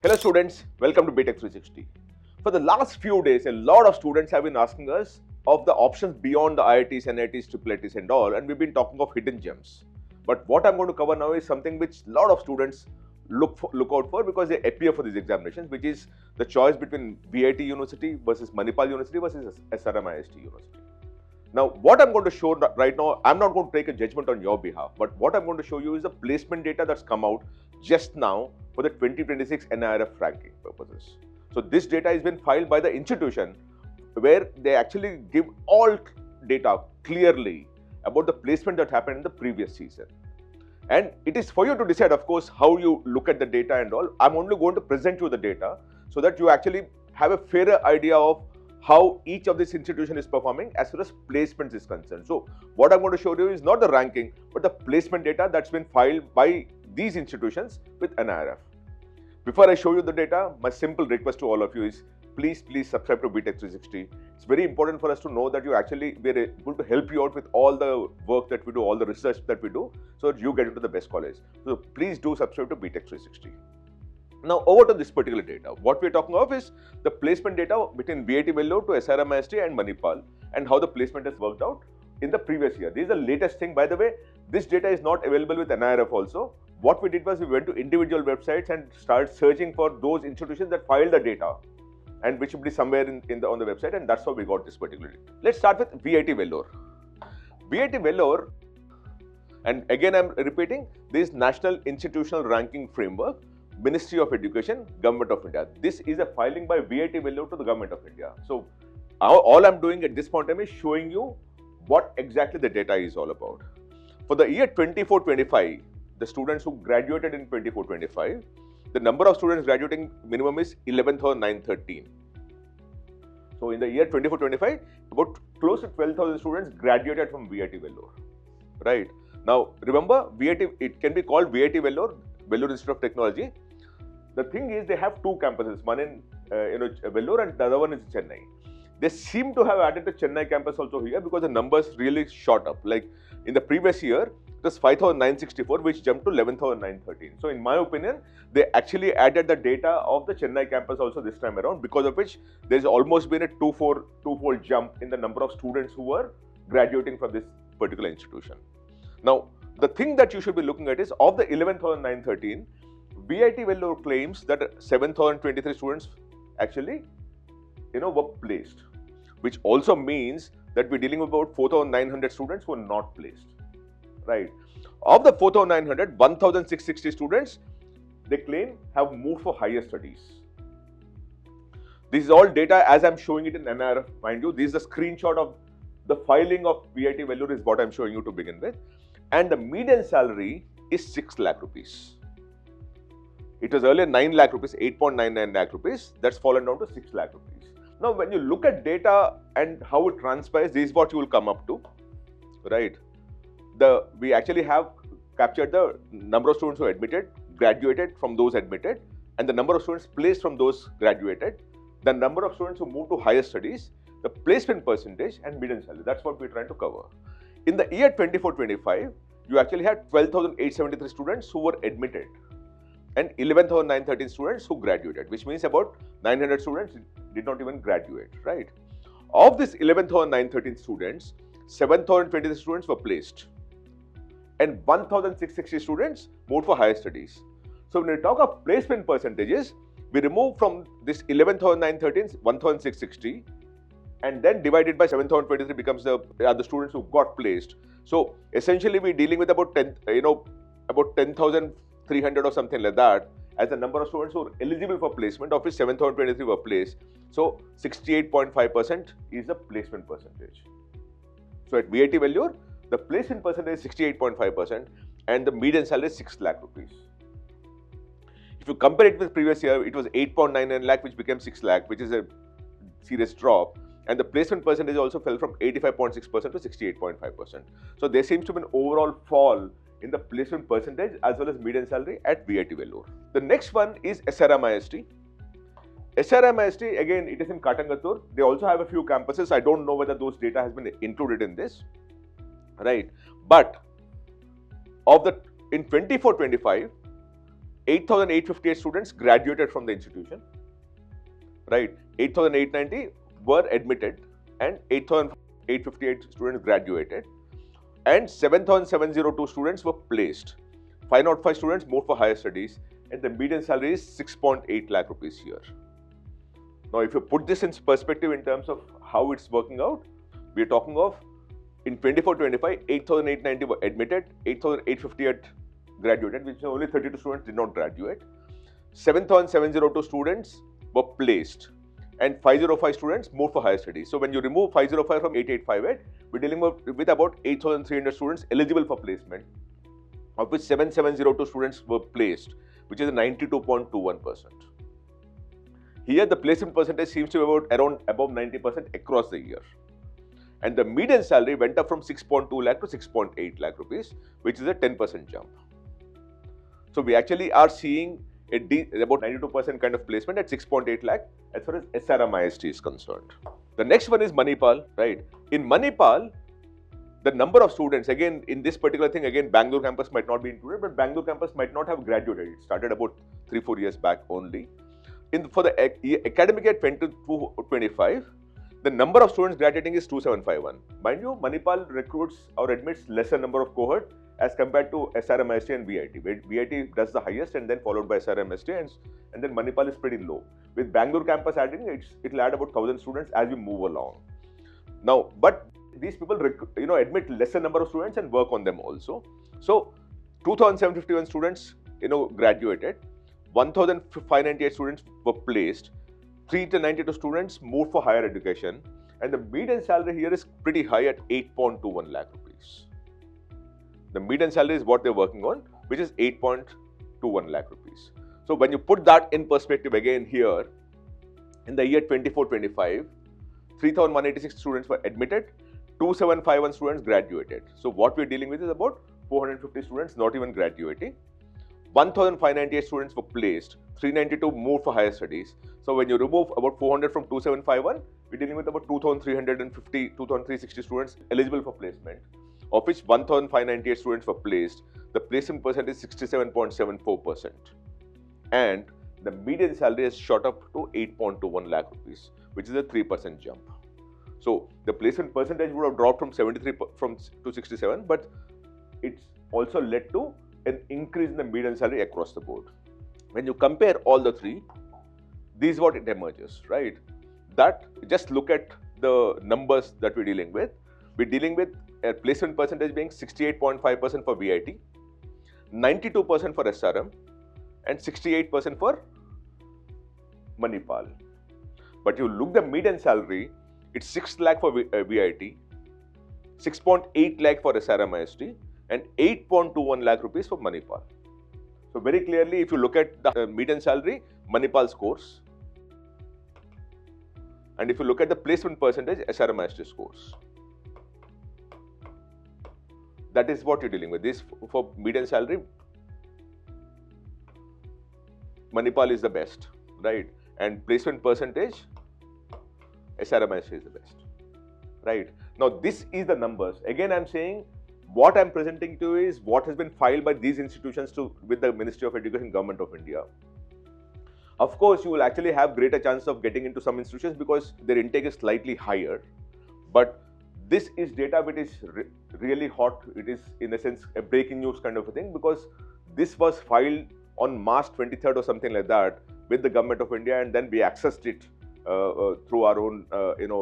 Hello students, welcome to Btech360. For the last few days, a lot of students have been asking us of the options beyond the IITs, NITs, IIITs and all, and we've been talking of hidden gems. But what I'm going to cover now is something which a lot of students look out for because they appear for these examinations, which is the choice between VIT University versus Manipal University versus SRMIST University. Now, what I'm going to show right now, I'm not going to take a judgment on your behalf, but what I'm going to show you is the placement data that's come out just now for the 2026 NIRF ranking purposes. So this data has been filed by the institution where they actually give all data clearly about the placement that happened in the previous season. And it is for you to decide, of course, how you look at the data and all. I'm only going to present you the data so that you actually have a fairer idea of how each of these institutions is performing as far as placements is concerned. So what I'm going to show you is not the ranking, but the placement data that's been filed by these institutions with NIRF. Before I show you the data, my simple request to all of you is please subscribe to Btech360. It's very important for us to know that we're able to help you out with all the work that we do, all the research that we do, so that you get into the best college. So please do subscribe to Btech360. Now over to this particular data. What we're talking of is the placement data between VIT Vellore to SRMIST and Manipal and how the placement has worked out in the previous year. This is the latest thing. By the way, this data is not available with NIRF also. What we did was we went to individual websites and started searching for those institutions that filed the data and which would be somewhere on the website, and that's how we got this particular data. Let's start with VIT Vellore. VIT Vellore, and again I'm repeating, this National Institutional Ranking Framework, Ministry of Education, Government of India. This is a filing by VIT Vellore to the Government of India. So all I'm doing at this point in time is showing you what exactly the data is all about. For the year 24-25, the students who graduated in 24-25, the number of students graduating minimum is 11,913. So in the year 24-25, about close to 12,000 students graduated from VIT Vellore. Right. Now remember, VIT, it can be called VIT Vellore, Vellore Institute of Technology. The thing is, they have two campuses, one in Vellore and the other one is Chennai. They seem to have added the Chennai campus also here because the numbers really shot up. Like in the previous year, it was 5,964, which jumped to 11,913. So in my opinion, they actually added the data of the Chennai campus also this time around, because of which there's almost been a twofold jump in the number of students who were graduating from this particular institution. Now, the thing that you should be looking at is of the 11,913, VIT Vellore claims that 7,023 students actually were placed, which also means that we're dealing with about 4,900 students who are not placed. Right. Of the 4,900, 1,660 students, they claim, have moved for higher studies. This is all data as I'm showing it in NIRF, mind you. This is a screenshot of the filing of VIT Vellore is what I'm showing you to begin with. And the median salary is 6 lakh rupees. It was earlier 9 lakh rupees, 8.99 lakh rupees. That's fallen down to 6 lakh rupees. Now, when you look at data and how it transpires, this is what you will come up to, right? We actually have captured the number of students who admitted, graduated from those admitted, and the number of students placed from those graduated, the number of students who moved to higher studies, the placement percentage, and median salary. That's what we're trying to cover. In the year 24-25, you actually had 12,873 students who were admitted and 11,913 students who graduated, which means about 900 students did not even graduate, right? Of this 11,913 students, 7,023 students were placed and 1,660 students moved for higher studies. So when we talk of placement percentages, we remove from this 11,913, 1,660, and then divided by 7,023 becomes the students who got placed. So essentially, we're dealing with about 10,300 or something like that as the number of students who are eligible for placement, of which 7,023 were placed. So 68.5% is the placement percentage. So at VIT Vellore, the placement percentage is 68.5% and the median salary is 6 lakh rupees. If you compare it with previous year, it was 8.99 lakh, which became 6 lakh, which is a serious drop. And the placement percentage also fell from 85.6% to 68.5%. So there seems to be an overall fall in the placement percentage as well as median salary at VIT Vellore. The next one is SRMIST. SRMIST, again, it is in Katangattur. They also have a few campuses. I don't know whether those data has been included in this, right? But in 24-25, 8,858 students graduated from the institution, right? 8,890 were admitted and 8,858 students graduated, and 7,702 students were placed. 505 students moved for higher studies, and the median salary is 6.8 lakh rupees here. Now, if you put this in perspective in terms of how it's working out, we are talking of in 24-25, 8,890 were admitted, 8,858 graduated, which only 32 students did not graduate. 7,702 students were placed, and 505 students moved for higher studies. So when you remove 505 from 8858, we're dealing with about 8,300 students eligible for placement, of which 7,702 students were placed, which is 92.21%. Here, the placement percentage seems to be around above 90% across the year. And the median salary went up from 6.2 lakh to 6.8 lakh rupees, which is a 10% jump. So we actually are seeing about 92% kind of placement at 6.8 lakh as far as SRMIST is concerned. The next one is Manipal, right? In Manipal, the number of students, again, in this particular thing, again, Bangalore campus might not be included, but Bangalore campus might not have graduated. It started about 3-4 years back only. For the academic year 22-25, the number of students graduating is 2,751. Mind you, Manipal recruits or admits lesser number of cohort as compared to SRMIST and VIT. VIT does the highest and then followed by SRMIST, and then Manipal is pretty low. With Bangalore campus adding, it will add about 1,000 students as we move along. Now, but these people admit lesser number of students and work on them also. So 2,751 students graduated, 1,598 students were placed, 392 students moved for higher education, and the median salary here is pretty high at 8.21 lakh rupees. The median salary is what they're working on, which is 8.21 lakh rupees. So when you put that in perspective again here, in the year 24-25, 3,186 students were admitted, 2,751 students graduated. So what we're dealing with is about 450 students not even graduating. 1,598 students were placed, 392 moved for higher studies. So when you remove about 400 from 2,751, we're dealing with about 2,360 students eligible for placement, of which 1,598 students were placed. The placement percentage is 67.74%. And the median salary has shot up to 8.21 lakh rupees, which is a 3% jump. So the placement percentage would have dropped from 73 to 67, but it's also led to an increase in the median salary across the board. When you compare all the three, this is what it emerges, right? That just look at the numbers that we're dealing with. We're dealing with a placement percentage being 68.5% for VIT, 92% for SRM, and 68% for Manipal. But you look the median salary, it's 6 lakh for VIT, 6.8 lakh for SRMIST, and 8.21 lakh rupees for Manipal. So very clearly, if you look at the median salary, Manipal scores. And if you look at the placement percentage, SRMIST scores. That is what you're dealing with. This for median salary, Manipal is the best, right? And placement percentage, SRMIST is the best, right? Now, this is the numbers. Again, I'm saying what I'm presenting to you is what has been filed by these institutions with the Ministry of Education, Government of India. Of course, you will actually have greater chance of getting into some institutions because their intake is slightly higher. But this is data which is really hot. It is, in a sense, a breaking news kind of a thing, because this was filed on March 23rd or something like that with the Government of India, and then we accessed it through our own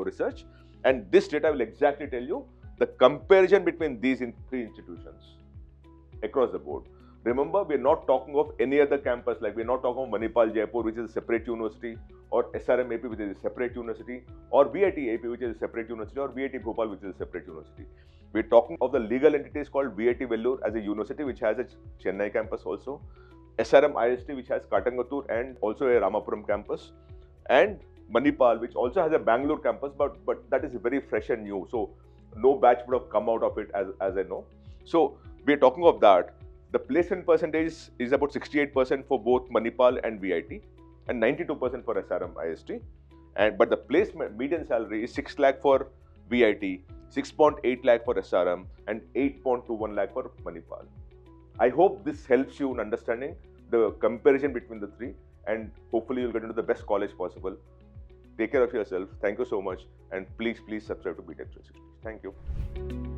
research. And this data will exactly tell you the comparison between these three institutions across the board. Remember, we're not talking of any other campus, like we're not talking of Manipal Jaipur, which is a separate university, or SRM AP, which is a separate university, or VIT AP, which is a separate university, or VIT Bhopal, which is a separate university. We're talking of the legal entities called VIT Vellore as a university, which has a Chennai campus also, SRMIST, which has Katangattur and also a Ramapuram campus, and Manipal, which also has a Bangalore campus, but that is very fresh and new. So no batch would have come out of it as I know. So we're talking of that. The placement percentage is about 68% for both Manipal and VIT, and 92% for SRMIST. But the placement median salary is 6 lakh for VIT, 6.8 lakh for SRM, and 8.21 lakh for Manipal. I hope this helps you in understanding the comparison between the three, and hopefully you'll get into the best college possible. Take care of yourself. Thank you so much, and please subscribe to Btech360. Thank you.